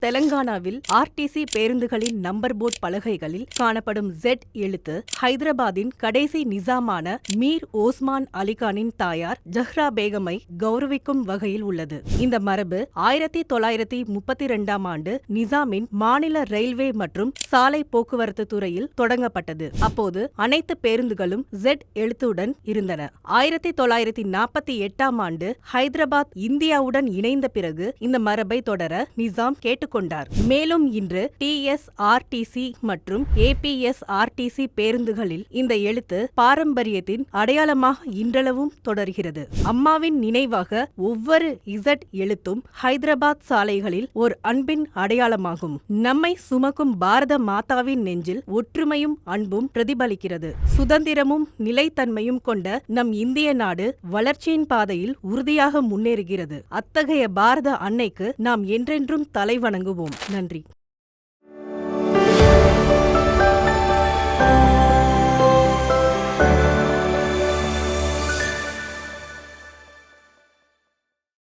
தெலங்கானாவில் ஆர்டிசி பேருந்துகளின் number board பலகைகளில் காணப்படும் Z எழுத்து ஹைதராபாத்தின் கடைசி நிசாமான மீர் ஓஸ்மான் அலிகானின் தாயார் ஜஹ்ரா பேகமை கௌரவிக்கும் வகையில் உள்ளது. இந்த மரபு 1932ஆம் ஆண்டு நிசாமின் மாநில ரயில்வே மற்றும் சாலை போக்குவரத்து துறையில் தொடங்கப்பட்டது. அப்போது அனைத்து பேருந்துகளும் Z எழுத்துடன் இருந்தன. 1948ஆம் ஆண்டு ஹைதராபாத் இந்தியாவுடன் இணைந்த பிறகு இந்த மரபை தொடர நிசாம் கேட்டுக்கொண்டார். மேலும் இன்று TSRTC மற்றும் APSRTC பேருந்துகளில் இந்த எழுத்து பாரம்பரியத்தின் அடையாளமாக இன்றளவும் தொடர்கிறது. அம்மாவின் நினைவாக ஒவ்வொரு Z எழுத்தும் ஹைதராபாத் சாலைகளில் ஒரு அன்பின் அடையாளமாகும். நம்மை சுமக்கும் பாரத மாதாவின் நெஞ்சில் ஒற்றுமையும் அன்பும் பிரதிபலிக்கிறது. சுதந்திரமும் நிலைத்தன்மையும் கொண்ட நம் இந்திய நாடு வளர்ச்சியின் பாதையில் உறுதியாக முன்னேறுகிறது. அத்தகைய பாரத அன்னைக்கு நாம் என்றென்றும் தலைவணங்குவோம். நன்றி.